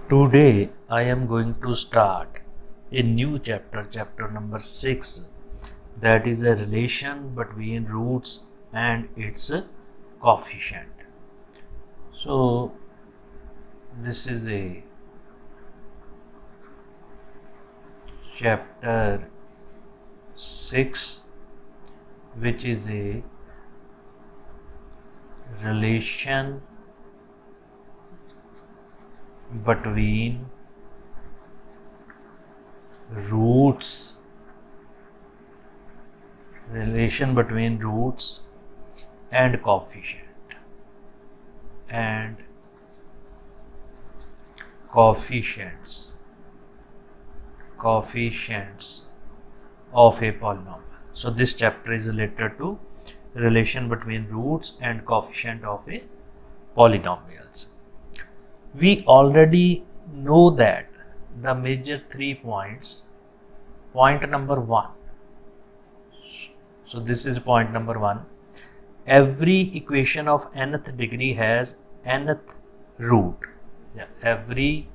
Today I am going to start a new chapter, chapter number 6, that is a relation between roots and its coefficient. So, this is a chapter 6, which is a relation between roots and coefficients of a polynomial. So this chapter is related to relation between roots and coefficient of a polynomials. We already know that the major 3 points. Point number 1. So this is point number 1. Every equation of nth degree has nth root. Every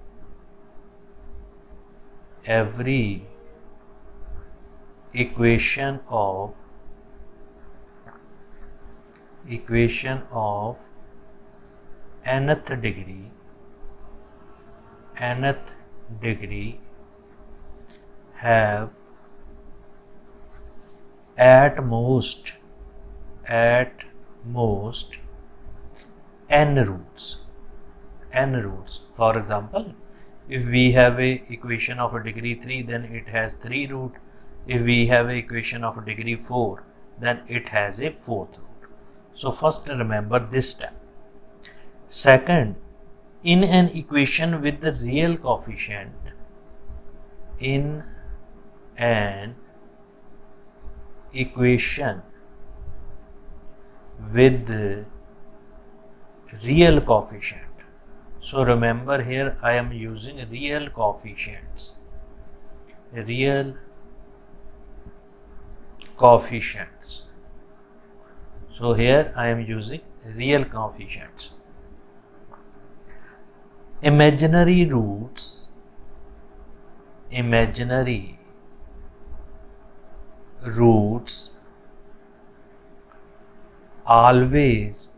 equation of nth degree have at most n roots. For example, if we have a equation of a degree 3, then it has 3 root. If we have a equation of a degree 4, then it has a 4th root. So first remember this step. Second, in an equation with the real coefficient, so remember here I am using real coefficients. So here I am using real coefficients. Imaginary roots always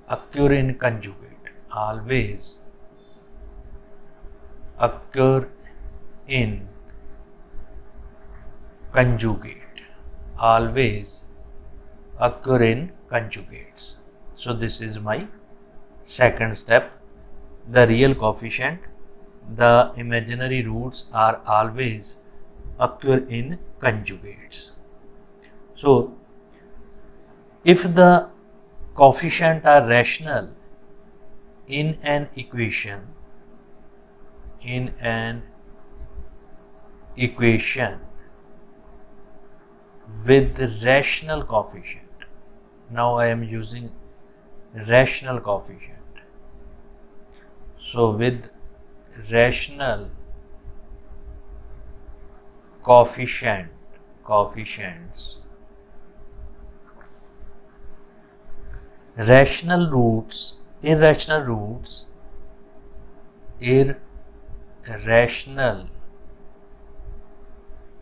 occur in conjugate. So this is my second step. The real coefficient, the imaginary roots are always occur in conjugates. So if the coefficient are rational in an equation with rational coefficient, now I am using rational coefficient. So with rational coefficients, irrational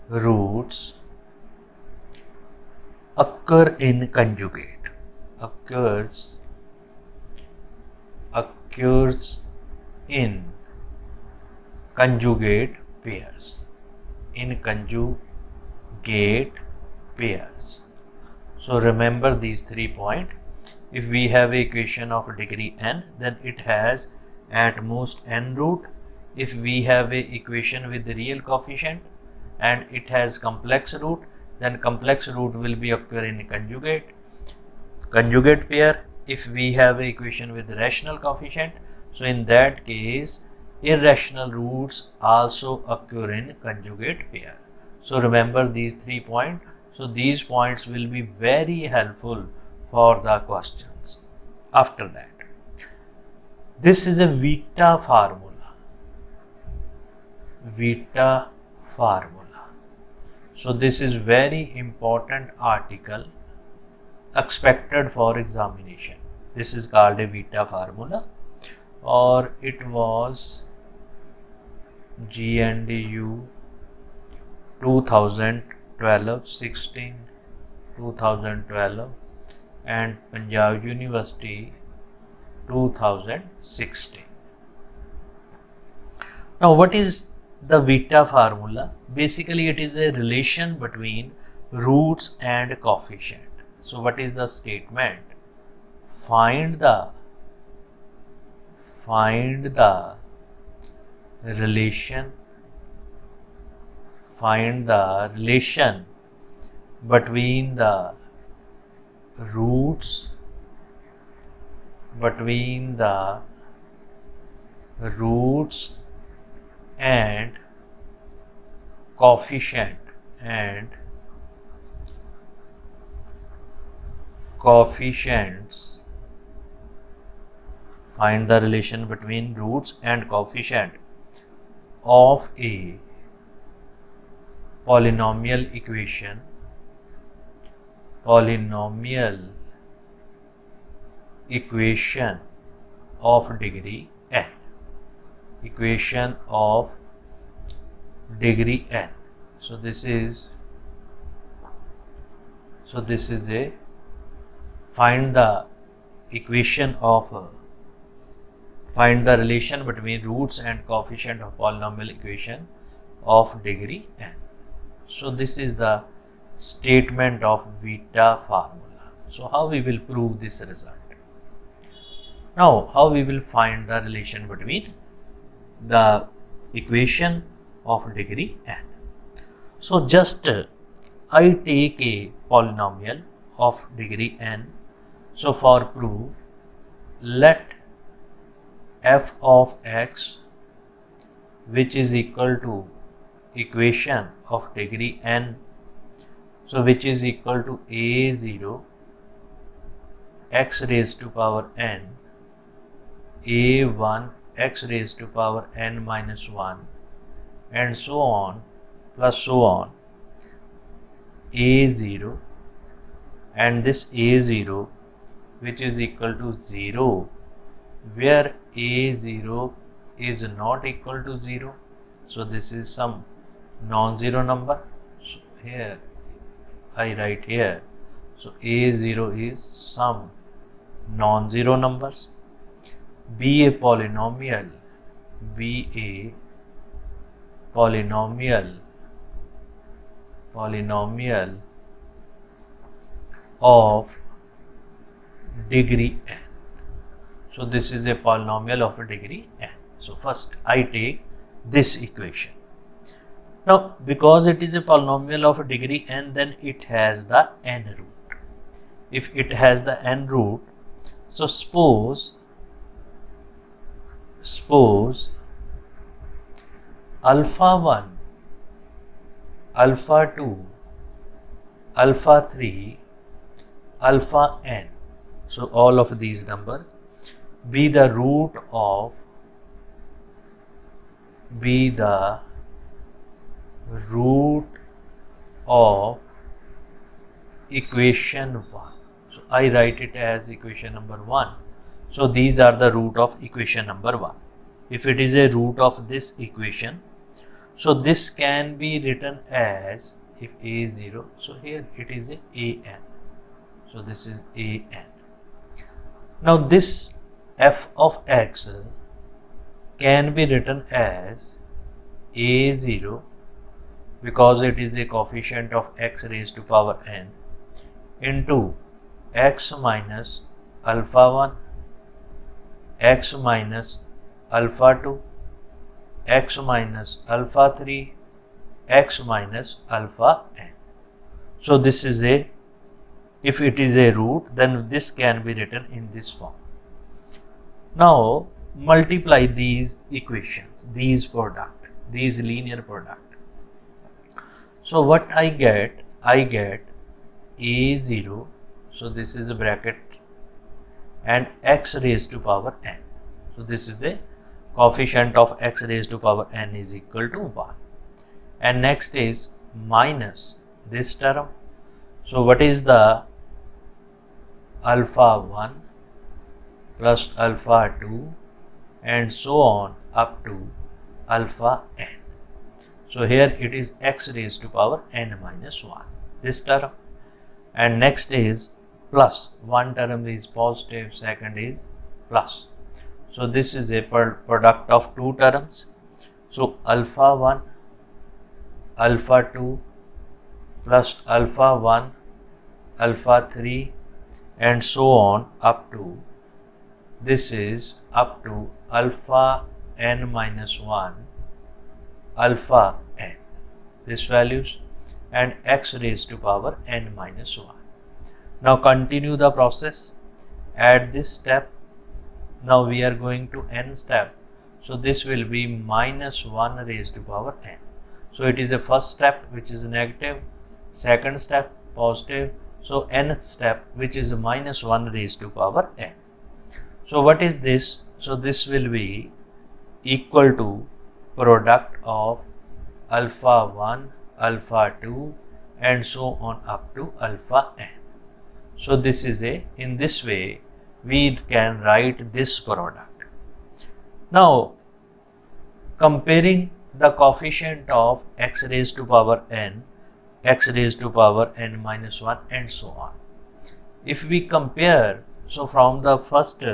roots occur in conjugate. Occurs in conjugate pairs. So remember these 3 points. If we have an equation of degree n, then it has at most n root. If we have an equation with the real coefficient and it has complex root, then complex root will be occur in conjugate pair. If we have an equation with rational coefficient, so in that case irrational roots also occur in conjugate pair. So remember these 3 points. So these points will be very helpful for the questions. After that, this is a Vita formula. So this is very important article expected for examination. This is called a Vita formula. or it was GNDU 2012 16 2012 and Punjab University 2016. Now what is the Vita formula? Basically it is a relation between roots and coefficient. So what is the statement? Find the relation between the roots and coefficient coefficients. Find the relation between roots and coefficient of a polynomial equation of degree n. Equation of degree n. So this is a find the relation between roots and coefficient of polynomial equation of degree n. So this is the statement of Vita formula. So how we will prove this result? Now how we will find the relation between the equation of degree n? So just I take a polynomial of degree n. So for proof, let f of x, which is equal to equation of degree n, so which is equal to a0 x raised to power n, a1 x raised to power n minus 1, and so on plus so on, a0, and this a0 which is equal to 0, where a0 is not equal to 0. So this is some non-zero number. So here I write here. So a0 is some non-zero numbers. Be a polynomial of degree n. So this is a polynomial of a degree n. So first I take this equation. Now because it is a polynomial of a degree n, then it has the n root. If it has the n root, so suppose alpha 1, alpha 2, alpha 3, alpha n, so all of these numbers be the root of equation 1. So I write it as equation number 1. So these are the root of equation number 1. If it is a root of this equation, so this can be written as, if a is 0, so here it is a an. So this is an. Now this f of x can be written as a0 because it is a coefficient of x raised to power n into x minus alpha 1, x minus alpha 2, x minus alpha 3, x minus alpha n. So this is a, if it is a root, then this can be written in this form. Now multiply these equations, these linear product. So what I get a0, so this is a bracket, and x raised to power n. So this is a coefficient of x raised to power n is equal to 1. And next is minus this term. So what is the alpha 1 plus alpha 2 and so on up to alpha n. So here it is x raised to power n minus 1, this term. And next is plus, one term is positive, second is plus. So this is a product of two terms. So alpha 1, alpha 2 plus alpha 1, alpha 3 and so on up to, this is up to alpha n minus 1, alpha n, this values, and x raised to power n minus 1. Now continue the process at this step. Now we are going to n step. So this will be minus 1 raised to power n. So it is the first step which is negative, second step positive, so nth step which is minus 1 raised to power n. So what is this? So this will be equal to product of alpha 1, alpha 2 and so on up to alpha n. So this is in this way we can write this product. Now comparing the coefficient of x raised to power n, x raised to power n minus 1 and so on. If we compare, so from the first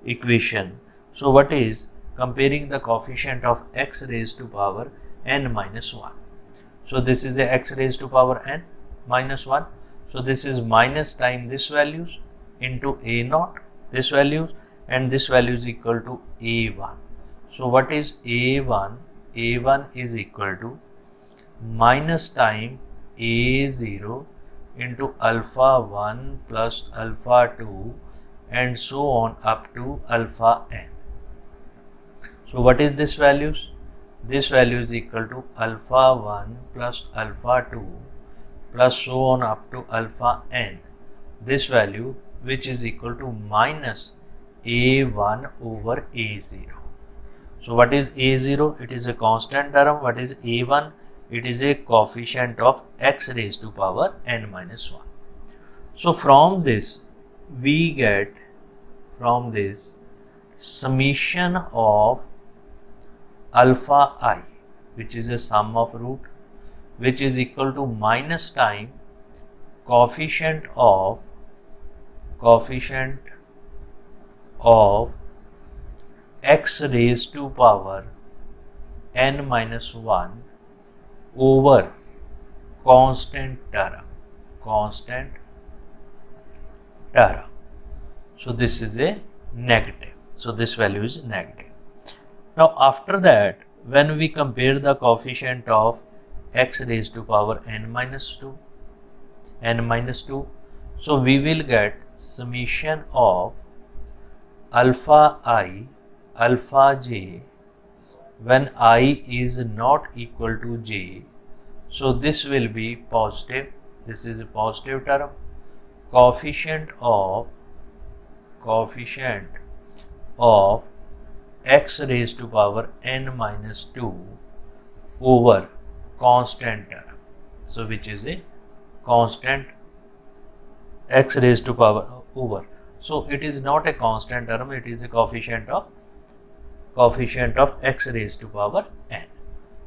equation, so what is comparing the coefficient of x raised to power n minus 1. So this is a x raised to power n minus 1. So this is minus time this values into a naught, this values, and this value is equal to a1. So what is a1? a1 is equal to minus time a0 into alpha 1 plus alpha 2 and so on up to alpha n. So what is this values? This value is equal to alpha 1 plus alpha 2 plus so on up to alpha n. This value which is equal to minus a1 over a0. So what is a0? It is a constant term. What is a1? It is a coefficient of x raised to power n minus 1. So from this we get, from this, summation of alpha I, which is a sum of root, which is equal to minus time coefficient of x raised to power n minus 1 over constant term. So this is a negative. So this value is negative. Now after that, when we compare the coefficient of x raised to power n minus 2, so we will get summation of alpha I, alpha j when I is not equal to j. So this will be positive. This is a positive term. Coefficient of x raised to power n minus 2 over constant term. So which is a constant x raised to power over. So it is not a constant term, it is a coefficient of x raised to power n.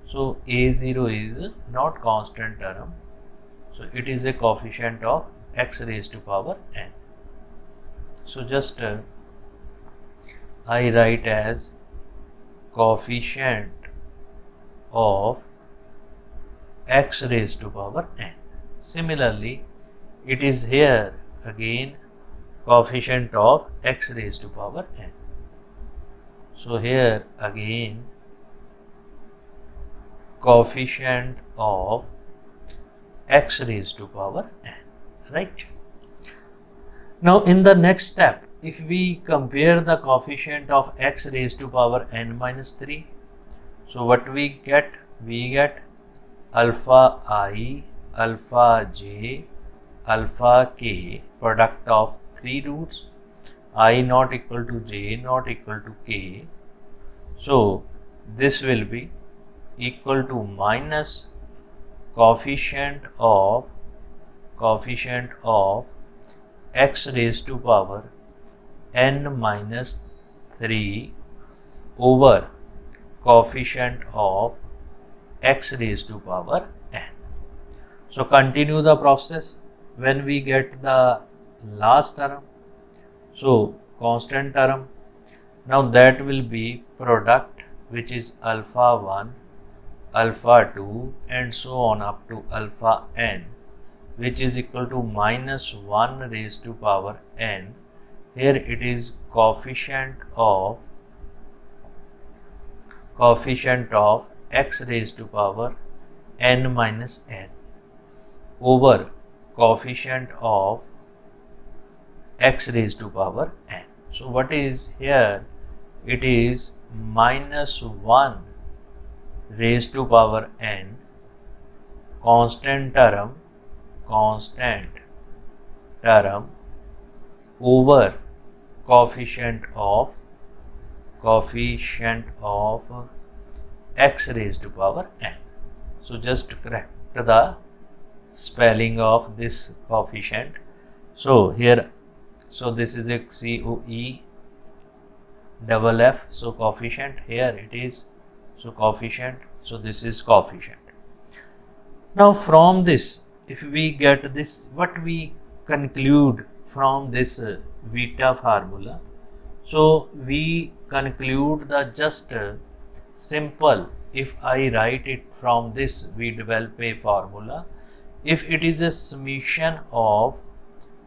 So a0 is not constant term, so it is a coefficient of x raised to power n. So just I write as coefficient of x raised to power n. Similarly, it is here again coefficient of x raised to power n. So here again coefficient of x raised to power n, right? Now in the next step, if we compare the coefficient of x raised to power n minus 3, so what we get? We get alpha I, alpha j, alpha k, product of 3 roots, I not equal to j not equal to k. So this will be equal to minus coefficient of x raised to power n minus 3 over coefficient of x raised to power n. So continue the process. When we get the last term, so constant term, now that will be product, which is alpha 1, alpha 2 and so on up to alpha n, which is equal to minus 1 raised to power n. Here it is coefficient of x raised to power n minus n over coefficient of x raised to power n. So what is here? It is minus 1 raised to power n constant term over coefficient of x raised to power n. So just correct the spelling of this coefficient. So here, so this is a COE double F, so coefficient, here it is, so coefficient, so this is coefficient. Now from this, if we get this, what we conclude from this Vita formula? So we conclude the just simple, if I write it from this, we develop a formula. If it is a summation of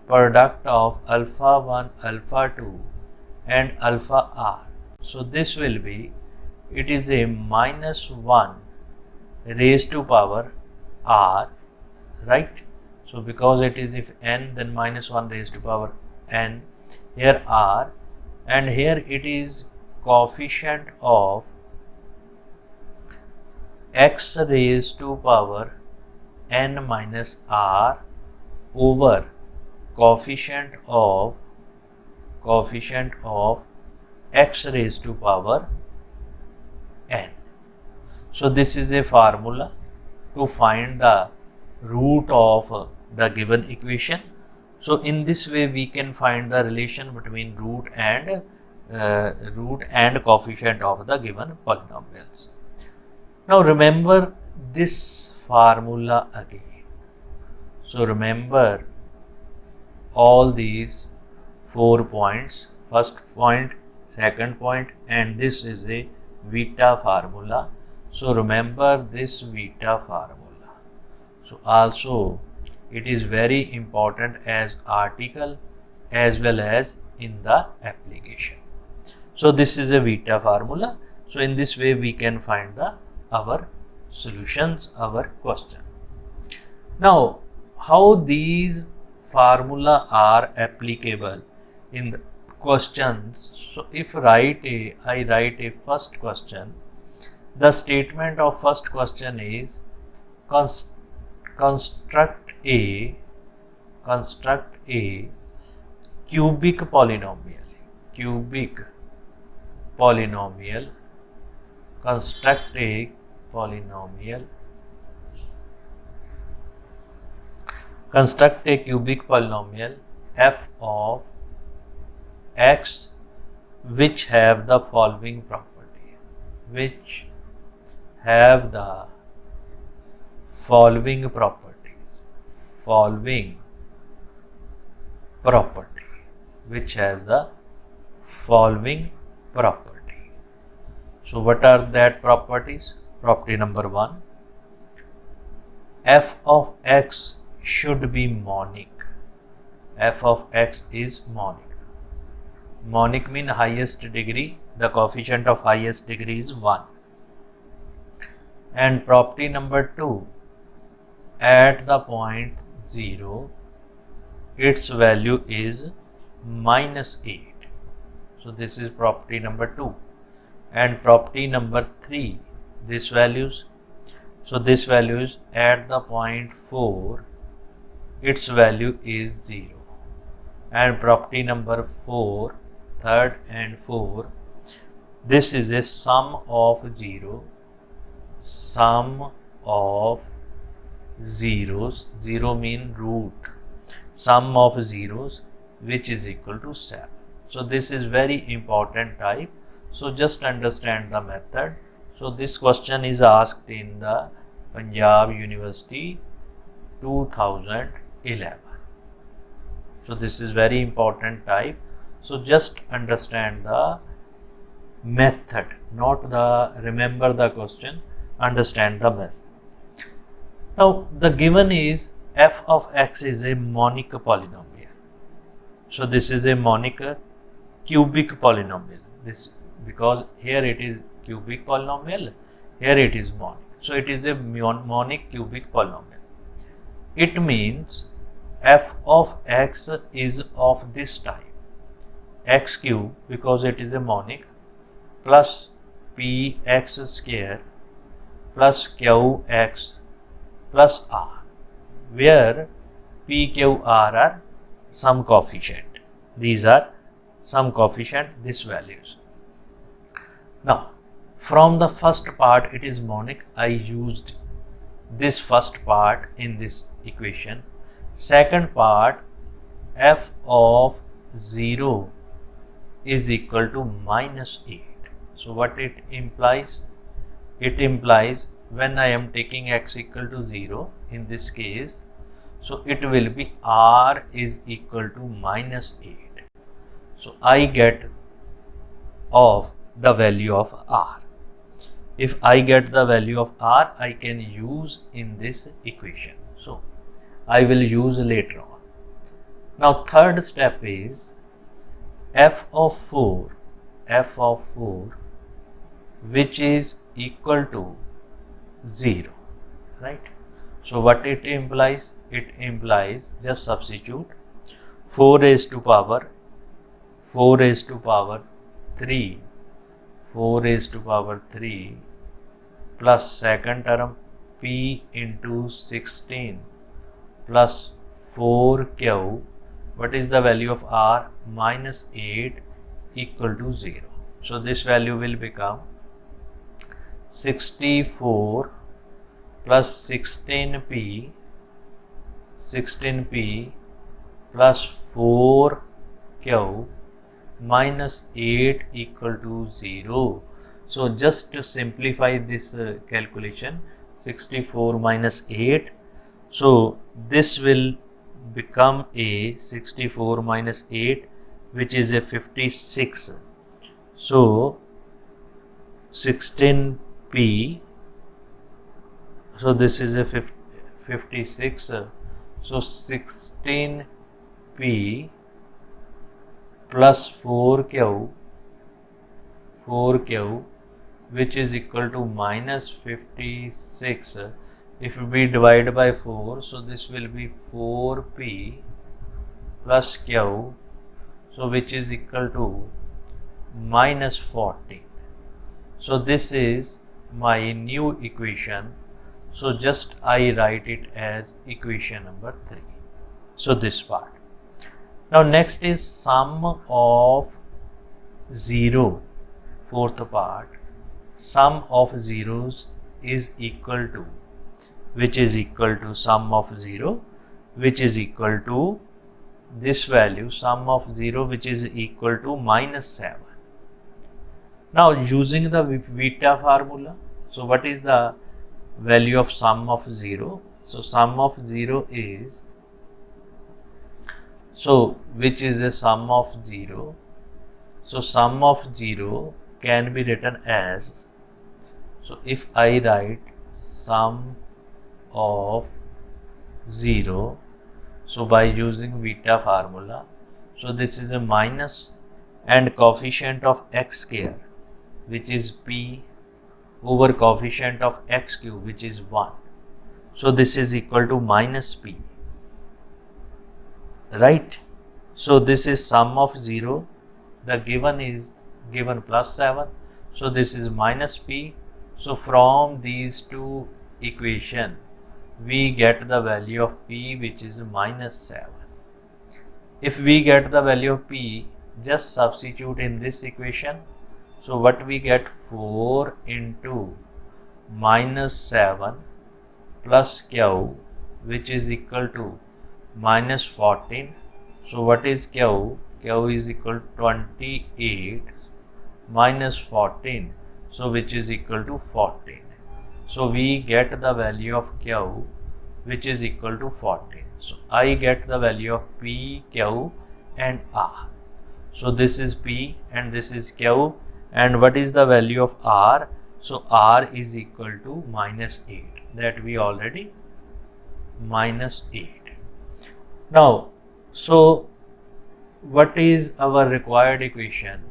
product of alpha 1, alpha 2 and alpha r, so this will be, it is a minus 1 raised to power r, right? So because it is if n, then minus 1 raised to power n, here r, and here it is coefficient of x raised to power n minus r over coefficient of x raised to power n. So this is a formula to find the root of the given equation. So in this way we can find the relation between root and coefficient of the given polynomials. Now remember this formula again. So remember all these 4 points, first point, second point, and this is a Vita formula. So remember this Vita formula. So also it is very important as article as well as in the application. So this is a Vita formula. So in this way we can find our solutions, our question. Now how these formula are applicable in the questions? So if I write a first question, the statement of first question is construct a cubic polynomial, construct a cubic polynomial f of x which have the following property, which have the following property, which has the following property. So what are that properties? Property number 1, f of x should be monic. F of x is monic. Monic means highest degree. The coefficient of highest degree is 1. And property number 2, at the point 0, its value is minus 8. So this is property number 2. And property number 3, this values. So this value is at the point 4, its value is 0. And property number 4, third and 4, this is a sum of 0, sum of zeros, 0 mean root, sum of zeros which is equal to 7. So this is very important type. So just understand the method. So this question is asked in the Punjab University 2011. So this is very important type. So just understand the method, not the remember the question, understand the method. Now the given is f of x is a monic polynomial. So this is a monic cubic polynomial. This because here it is cubic polynomial, here it is monic. So it is a monic cubic polynomial. It means f of x is of this type, x cube, because it is a monic, plus px square plus qx plus r, where p, q, r are some coefficient. These are some coefficient, these values. Now, from the first part it is monic. I used this first part in this equation. Second part, f of 0 is equal to minus 8. So what it implies? It implies when I am taking x equal to 0 in this case, so it will be r is equal to minus 8. So I get of the value of r. If I get the value of r, I can use in this equation. So I will use later on. Now third step is f of 4, which is equal to 0, right? So what it implies? It implies, just substitute 4 raised to power 3, 4 raised to power 3 plus second term p into 16 plus 4q. What is the value of r? Minus 8 equal to 0. So this value will become 64 plus 16p plus 4q minus 8 equal to 0. So just to simplify this calculation, 64 minus 8. So this will become a 64 minus 8, which is a 56. So 16p. So this is a 56. So 16p plus 4q, which is equal to minus 56. If we divide by 4, so this will be 4p plus q, so which is equal to minus 14. So this is my new equation. So just I write it as equation number 3. So this part. Now next is sum of 0, fourth part. Sum of zeros is equal to, which is equal to sum of 0, which is equal to this value, sum of 0, which is equal to minus 7. Now using the Vita formula, so what is the value of sum of 0? So sum of 0 is, so which is a sum of 0? So sum of 0 can be written as, so if I write sum of 0, so by using Vita formula, so this is a minus and coefficient of x square, which is p, over coefficient of x cube, which is 1. So this is equal to minus p, right? So this is sum of 0. The given is given plus 7. So this is minus p. So from these two equation, we get the value of p, which is minus 7. If we get the value of p, just substitute in this equation. So what we get? 4 into minus 7 plus q, which is equal to minus 14. So what is q? Q is equal to 28 minus 14, so which is equal to 14. So we get the value of Q which is equal to 14. So I get the value of P, Q and R. So this is P and this is Q, and what is the value of R? So R is equal to minus 8, that we already minus 8. Now, so what is our required equation,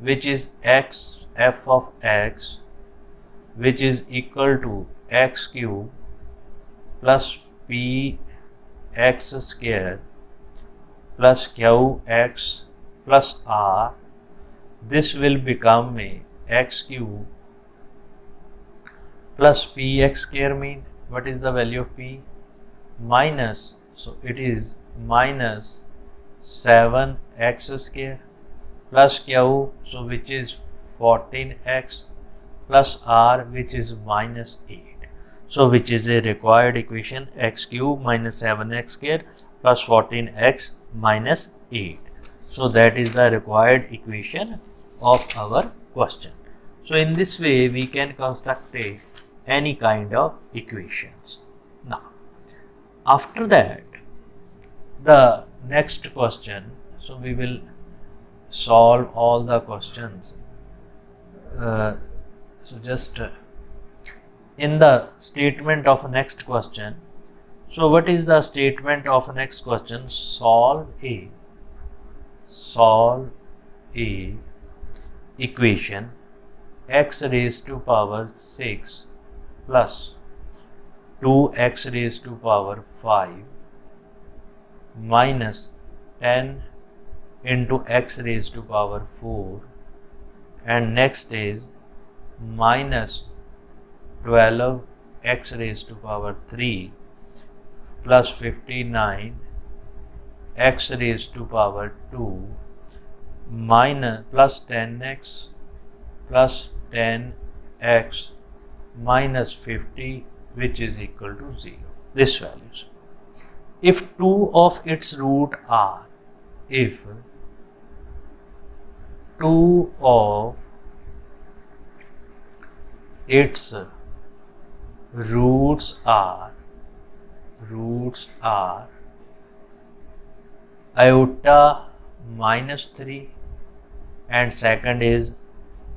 which is x f of x, which is equal to x cube plus p x square plus q x plus r. This will become a x cube plus px square, mean what is the value of p? Minus, so it is minus 7x square plus q, so which is 14x plus r, which is minus 8. So which is a required equation, x cube minus 7x square plus 14x minus 8. So that is the required equation of our question. So in this way we can construct any kind of equations. Now after that, the next question, so we will solve all the questions. So just in the statement of next question, so what is the statement of next question? Solve a equation x raised to power 6 plus 2x raised to power 5 minus 10 into x raised to power 4, and next is minus 12 x raised to power 3 plus 59 x raised to power 2 minus plus 10x plus 10x minus 50, which is equal to 0. This values. If two of its root are, if two of its roots are iota minus 3 and second is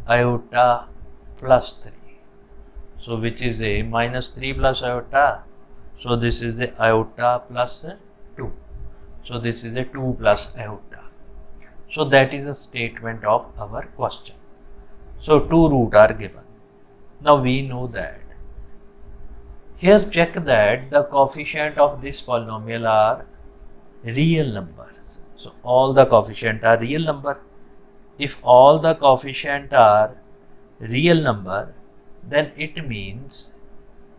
iota plus 3. So which is a minus 3 plus iota. So this is the iota plus 2. So this is a 2 plus iota. So that is a statement of our question. So two root are given. Now we know that. Here check that the coefficient of this polynomial are real numbers. So all the coefficient are real number. If all the coefficient are real number, then it means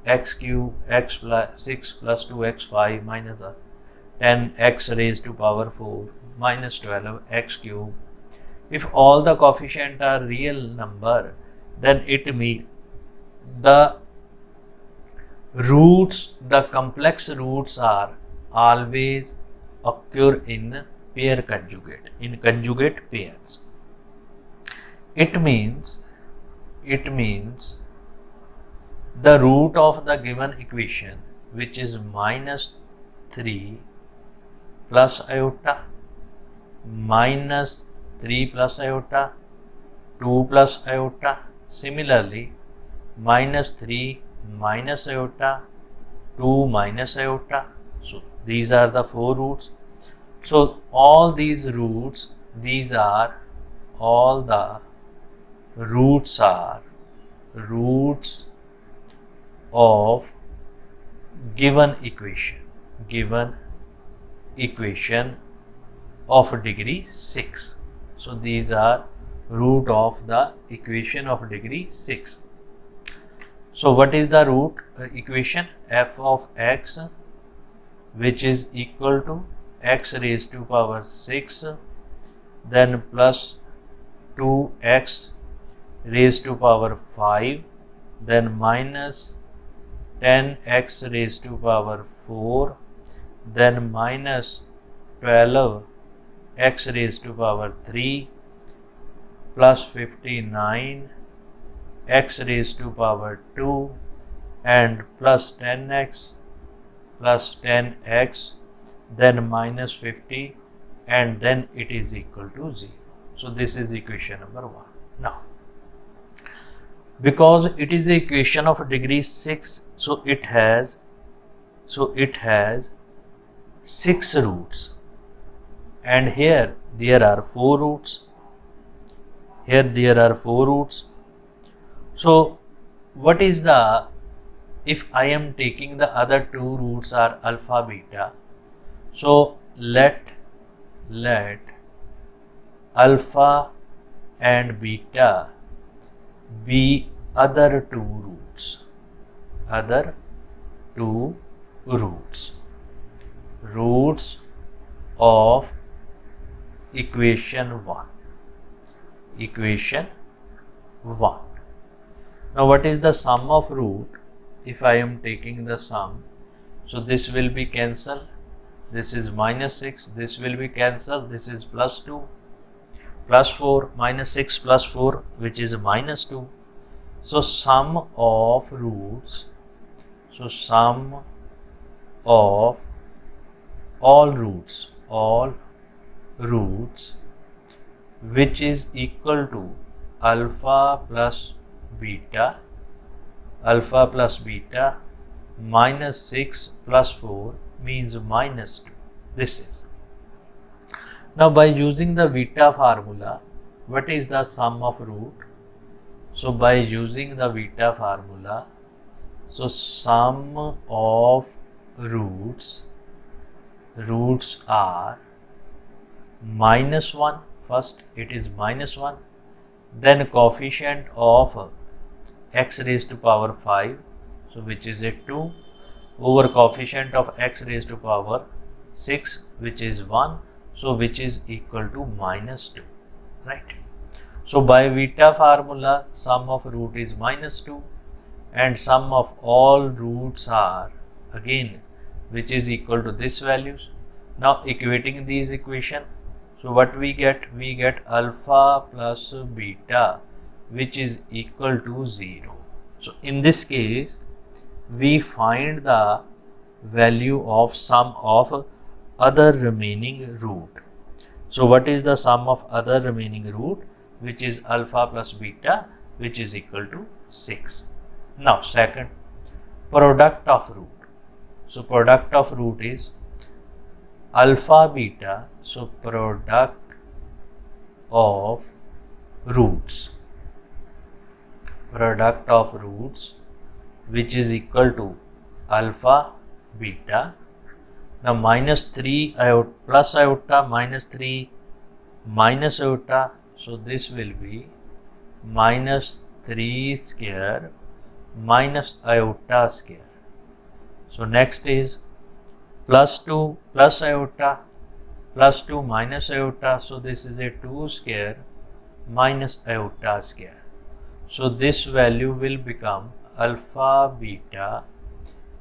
x cube x plus 6 plus 2x 5 minus 10x raised to power 4 minus 12 x cube. If all the coefficient are real number, then it means the roots, the complex roots are always occur in pair conjugate, in conjugate pairs. It means the root of the given equation, which is minus 3 plus iota minus 3 plus iota 2 plus iota, similarly minus 3 minus iota 2 minus iota. So these are the four roots. So all these roots, these are all the roots are roots of given equation of degree 6. So these are root of the equation of degree 6. So what is the root equation? F of x, which is equal to x raised to power 6, then plus 2x raised to power 5, then minus 10x raised to power 4, then minus 12x raised to power 3 plus 59 x raised to power 2 and plus 10x plus 10x, then minus 50, and then it is equal to 0. So this is equation number 1. Now, because it is a equation of degree 6, so it has 6 roots, and here there are 4 roots. Here there are 4 roots. So what is the, if I am taking the other 2 roots are alpha beta, so let alpha and beta be other 2 roots of equation 1. Now what is the sum of root? If I am taking the sum, so this will be cancelled, this is minus 6, this will be cancelled, this is plus 2, plus 4, minus 6 plus 4, which is minus 2. So sum of roots, so sum of all roots which is equal to alpha plus beta minus 6 plus 4 means minus 2. This is. Now by using the beta formula, what is the sum of root? So by using the beta formula, so sum of roots are minus 1. First it is minus 1, then coefficient of x raised to power 5, so which is a 2, over coefficient of x raised to power 6, which is 1, so which is equal to minus 2, right? So by beta formula, sum of root is minus 2 and sum of all roots are again, which is equal to this values. Now equating these equation, so what we get? We get alpha plus beta, which is equal to 0. So in this case, we find the value of sum of other remaining root. So what is the sum of other remaining root? Which is alpha plus beta, which is equal to 6. Now second, product of root. So product of root is alpha beta, so product of roots which is equal to alpha beta. Now minus 3 iota plus iota minus 3 minus iota, so this will be minus 3 square minus iota square. So next is plus 2 plus iota plus 2 minus iota, so this is a 2 square minus iota square. So this value will become alpha beta,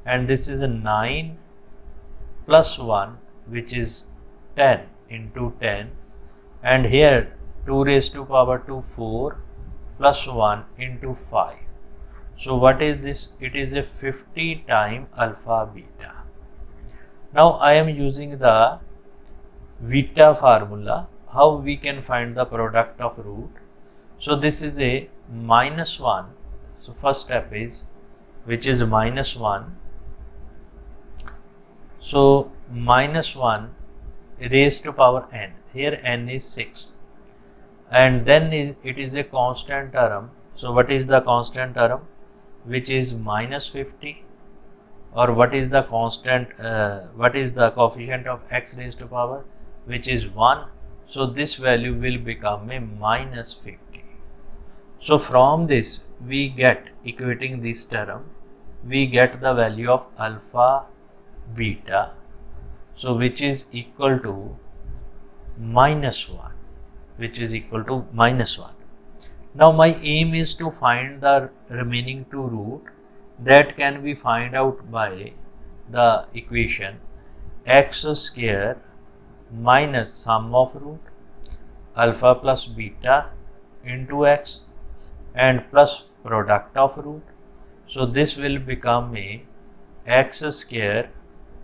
and this is a 9 plus 1, which is 10 into 10, and here 2 raised to power 2 4 plus 1 into 5. So what is this? It is a 50 time alpha beta. Now I am using the beta formula. How we can find the product of root? So this is a minus 1. So first step is, which is minus 1. So minus 1 raised to power n. Here n is 6. And then it is a constant term. So what is the constant term? Which is minus 50. Or what is the constant, what is the coefficient of x raised to power? Which is 1. So this value will become a minus 50. So from this we get, equating this term, we get the value of alpha beta, so which is equal to minus 1, which is equal to minus 1. Now my aim is to find the remaining 2 root. That can be find out by the equation x square minus sum of root alpha plus beta into x and plus product of root. So this will become a x square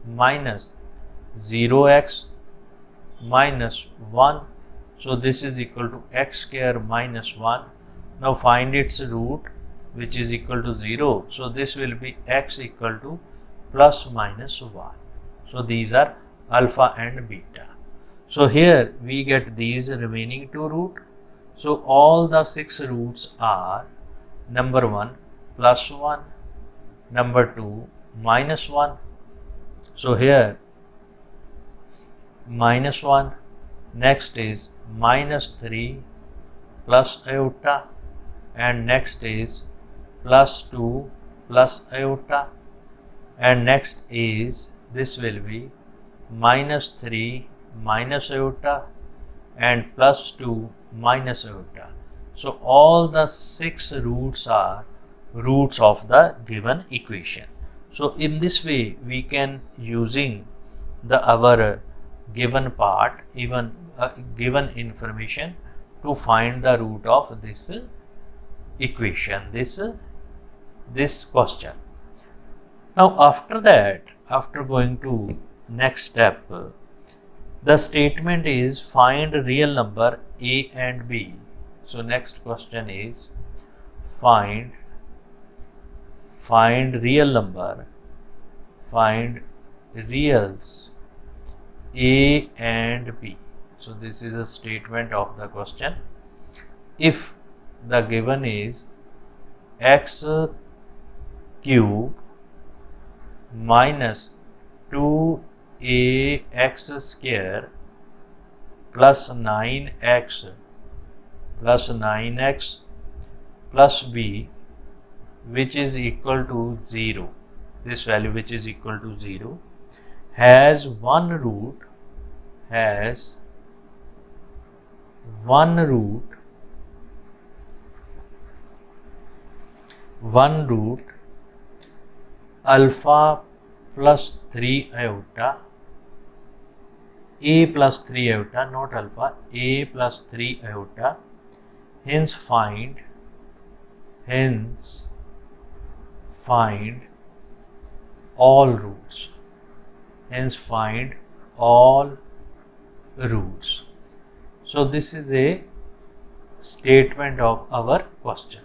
minus 0x minus 1. So this is equal to x square minus 1. Now find its root, which is equal to 0. So this will be x equal to plus minus 1. So these are alpha and beta. So here we get these remaining two root. So all the 6 roots are number 1 plus 1, number 2 minus 1. So here minus 1, next is minus 3 plus iota, and next is plus 2 plus iota, and next is this will be minus 3 minus iota and plus 2 minus iota. So all the 6 roots are roots of the given equation. So in this way we can, using our given part, even given information, to find the root of this equation, this question. Now after that, after going to next step, the statement is find real number a and b. So next question is find real number, find reals a and b. So this is a statement of the question. If the given is x cube minus 2ax square plus 9x plus b, which is equal to 0, this value which is equal to 0, has one root alpha plus 3 iota, a plus 3 iota, not alpha, a plus 3 iota, hence find all roots, So this is a statement of our question.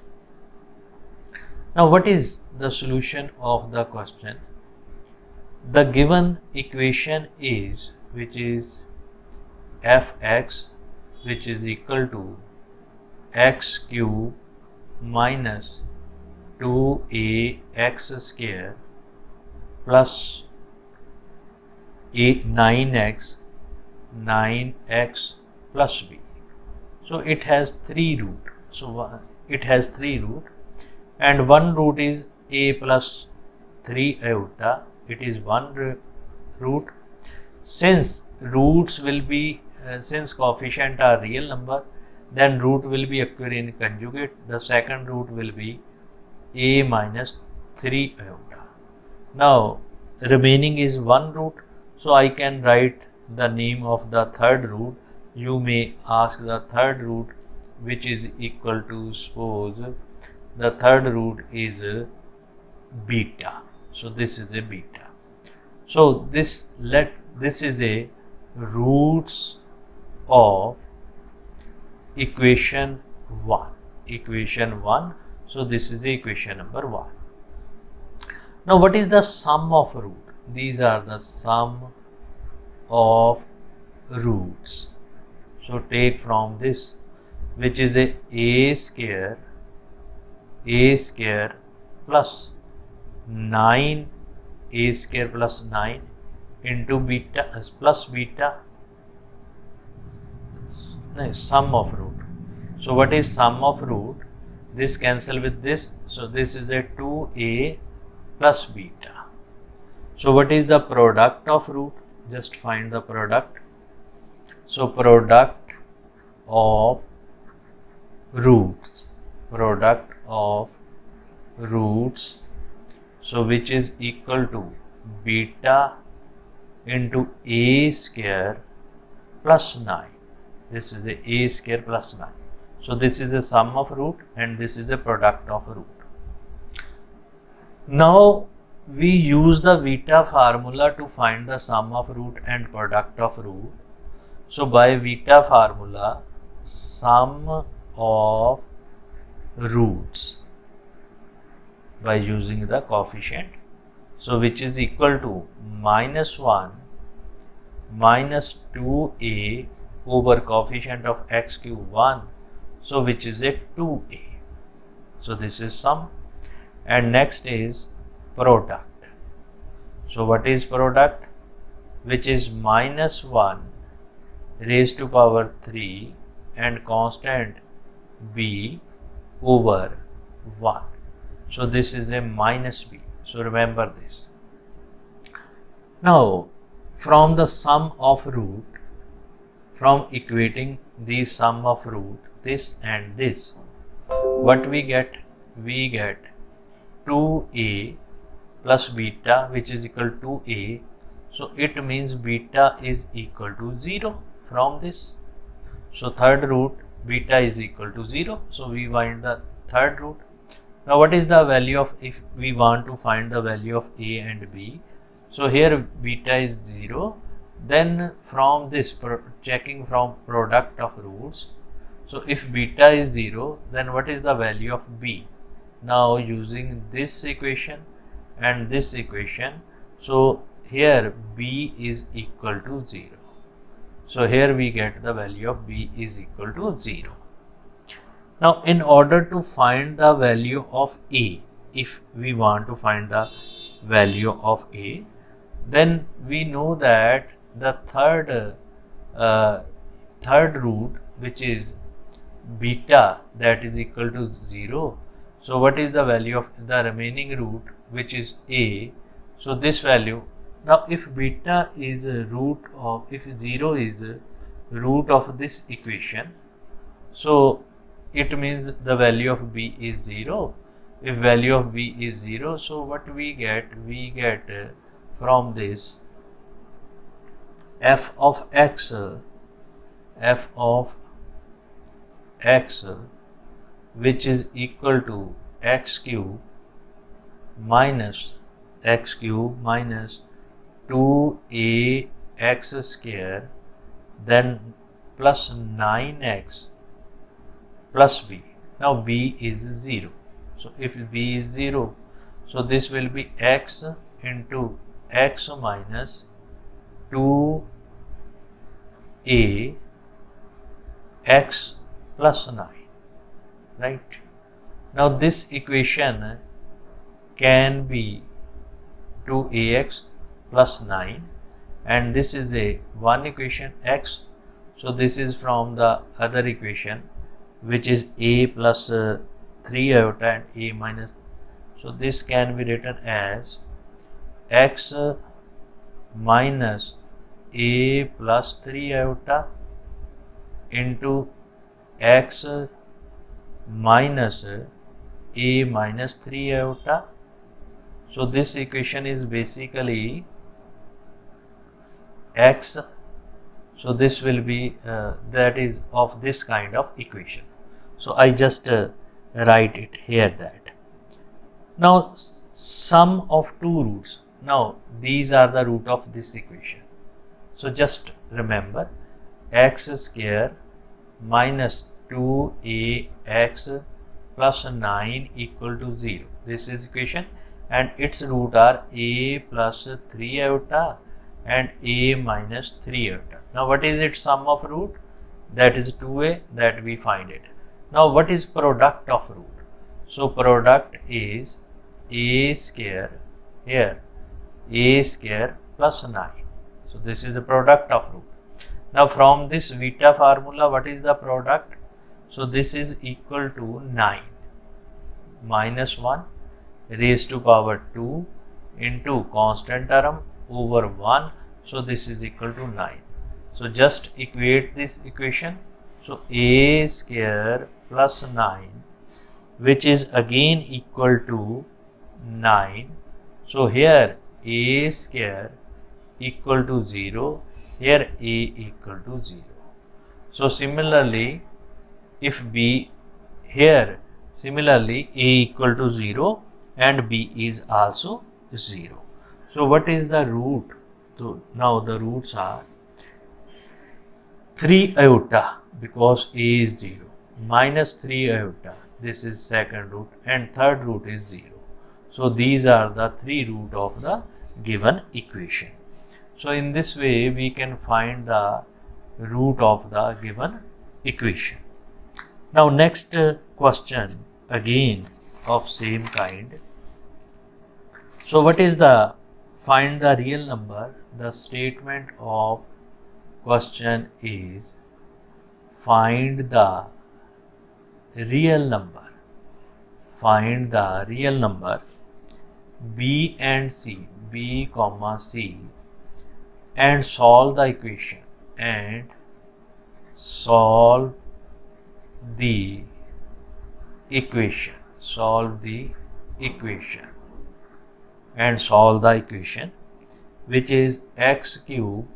Now what is the solution of the question? The given equation is, which is fx, which is equal to x cube minus 2ax square plus 9x plus b. So it has 3 root. So it has 3 root, and one root is a plus 3 iota. It is one root. Since roots will be, since coefficient are real number, then root will be occurring in conjugate. The second root will be a minus 3 iota. Now remaining is one root, so I can write the name of the third root. You may ask the third root, which is equal to, suppose the third root is beta. So this is a beta. So this is a roots of equation 1. So this is equation number 1. Now what is the sum of root? These are the sum of roots. So take from this, which is a square plus 9 a square plus 9 into beta plus beta, sum of root. So what is sum of root? This cancel with this, so this is a 2a plus beta. So what is the product of root? Just find the product. So product of roots, so which is equal to beta into a square plus 9. This is a square plus 9. So this is a sum of root and this is a product of root. Now we use the Vita formula to find the sum of root and product of root. So by Vita formula, sum of roots by using the coefficient, so which is equal to -1 minus 2a over coefficient of x cube 1, so which is a 2a. So this is sum. And next is product. So what is product? Which is -1 raised to power 3 and constant b over 1. So this is a minus b. So remember this. Now from the sum of root, from equating the sum of root, this and this, what we get? We get 2a plus beta, which is equal to a. So it means beta is equal to 0 from this. So third root, beta is equal to 0. So we find the third root. Now what is the value of, if we want to find the value of a and b? So here beta is 0. Then from this, checking from product of roots. So if beta is 0, then what is the value of b? Now using this equation and this equation, so here b is equal to 0. So here we get the value of b is equal to 0. Now in order to find the value of a, if we want to find the value of a, then we know that the third root, which is beta, that is equal to 0. So what is the value of the remaining root, which is a? So this value. Now if beta is a root of, if 0 is a root of this equation, so it means the value of b is 0. If value of b is 0, so what we get? We get from this f of x, which is equal to x cube minus 2ax square, then plus 9x plus b. Now b is 0. So if b is 0, so this will be x into x minus 2a x plus 9, right? Now this equation can be 2ax plus 9, and this is a one equation x. So this is from the other equation, which is a plus 3 iota and a minus. So this can be written as x minus a plus 3 iota into x minus a minus 3 iota. So this equation is basically x. So this will be that is of this kind of equation. So I just write it here that. Now sum of two roots. Now these are the root of this equation. So just remember x square minus 2ax plus 9 equal to 0. This is equation, and its root are a plus 3 iota and a minus 3 iota. Now what is its sum of root? That is 2a, that we find it. Now what is product of root? So product is a square, here a square plus 9. So this is the product of root. Now from this Vita formula, what is the product? So this is equal to 9 minus 1 raised to power 2 into constant term over 1. So this is equal to 9. So just equate this equation. So a square plus 9, which is again equal to 9. So here a square equal to 0, here a equal to 0. So similarly if b here similarly a equal to 0 and b is also 0. So what is the root? So now the roots are 3 iota because a is 0, minus 3 iota, this is second root, and third root is 0. So these are the three root of the given equation. So in this way we can find the root of the given equation. Now next question again of same kind. So what is the find the real number? The statement of question is find the real number. Find the real number b and c, b comma c, and solve the equation and solve the equation, solve the equation and solve the equation, which is x cube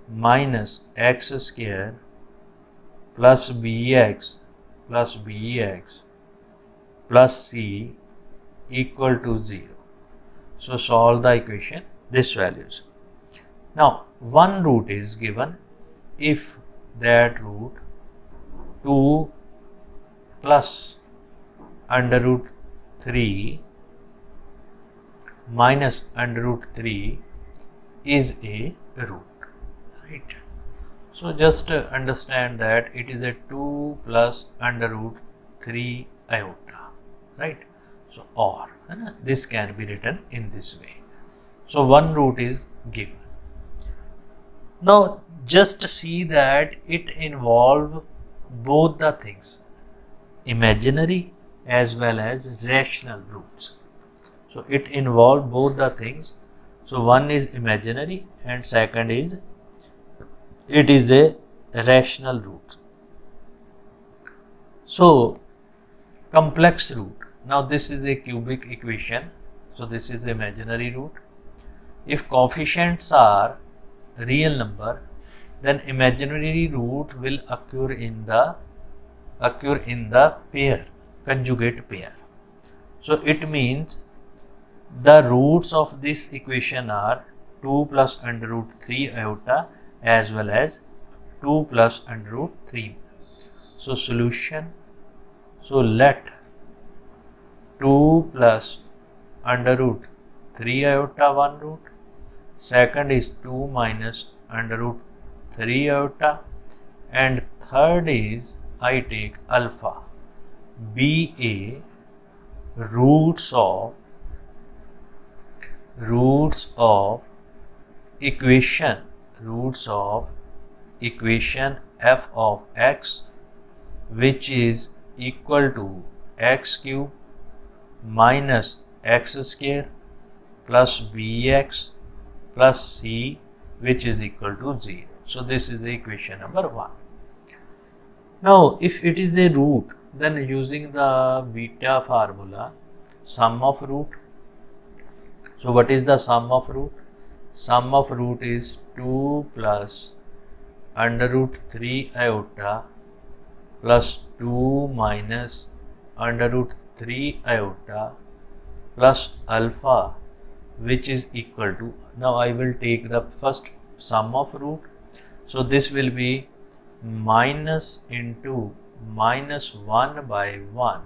minus x square plus bx plus c equal to 0. So solve the equation, this values. Now one root is given. If that root 2 plus under root 3 minus under root 3 is a root, right? So just understand that it is a 2 plus under root 3 iota, right? So or this can be written in this way. So one root is given. Now just see that it involves both the things, imaginary as well as rational roots. So it involves both the things. So one is imaginary and second is it is a rational root. So complex root. Now this is a cubic equation. So this is imaginary root. If coefficients are real number, then imaginary root will occur in the pair, conjugate pair. So it means the roots of this equation are 2 plus under root 3 iota as well as 2 plus under root 3. So solution. So let 2 plus under root 3 iota one root. Second is 2 minus under root 3 iota, and third is I take alpha, ba roots of equation f of x, which is equal to x cube minus x square plus bx plus c, which is equal to 0. So this is equation number 1. Now if it is a root, then using the beta formula, sum of root. So what is the sum of root? Sum of root is 2 plus under root 3 iota plus 2 minus under root 3 iota plus alpha, which is equal to, now I will take the first sum of root. So this will be minus into minus 1 by 1.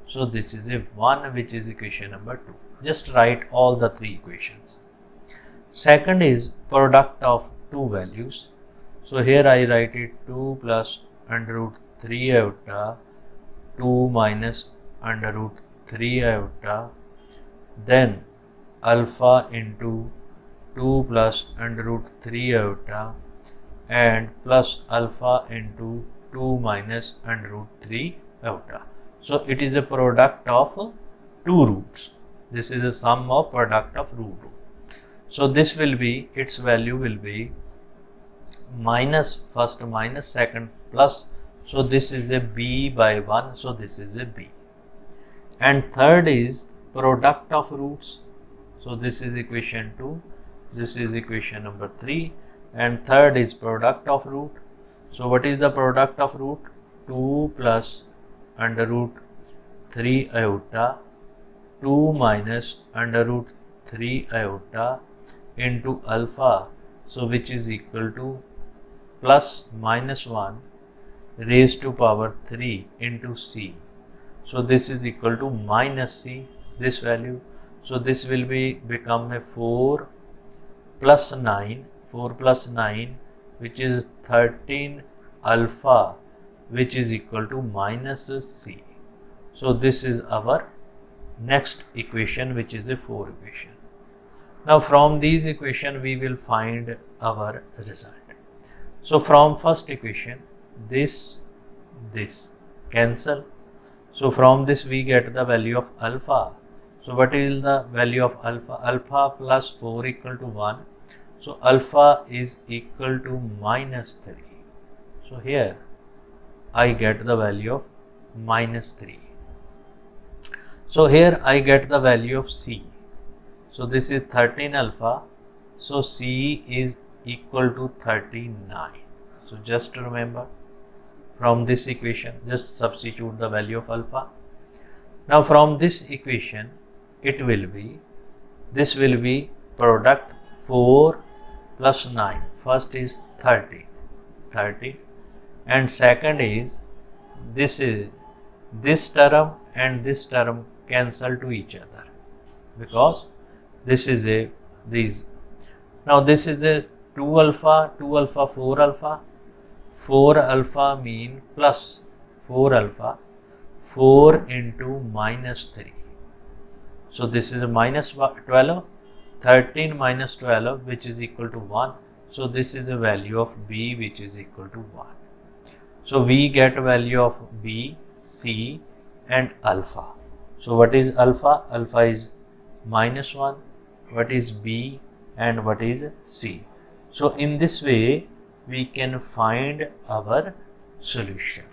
So this is a 1, which is equation number 2. Just write all the three equations. Second is product of two values. So here I write it 2 plus under root 3 iota, 2 minus under root 3 iota, then alpha into 2 plus under root 3 iota and plus alpha into 2 minus under root 3 iota. So it is a product of two roots. This is a sum of product of root. So this will be, its value will be minus first minus second plus. So this is a b by 1. So this is a b. And third is product of roots. So this is equation 2. This is equation number 3. And third is product of root. So what is the product of root? 2 plus under root 3 iota 2 minus under root 3 iota into alpha, so which is equal to plus minus 1 raised to power 3 into c. So this is equal to minus c, this value. So this will become a 4 plus 9 which is 13 alpha, which is equal to minus c. So this is our next equation, which is a 4 equation. Now from these equation we will find our result. So from first equation, this cancel. So from this we get the value of alpha. So what is the value of alpha? Alpha plus 4 equal to 1. So alpha is equal to minus 3. So here I get the value of minus 3. So here I get the value of c. So this is 13 alpha. So c is equal to 39. So just to remember, from this equation just substitute the value of alpha. Now from this equation this will be product 4 plus 9. First is 30 and second is this term and this term cancel to each other, because this is now this is a 2 alpha 4 alpha. 4 alpha mean plus 4 alpha 4 into minus 3. So this is a minus 12, 13 minus 12, which is equal to 1. So this is a value of b, which is equal to 1. So we get value of b, c and alpha. So what is alpha? Alpha is minus 1. What is b and what is c? So in this way we can find our solution.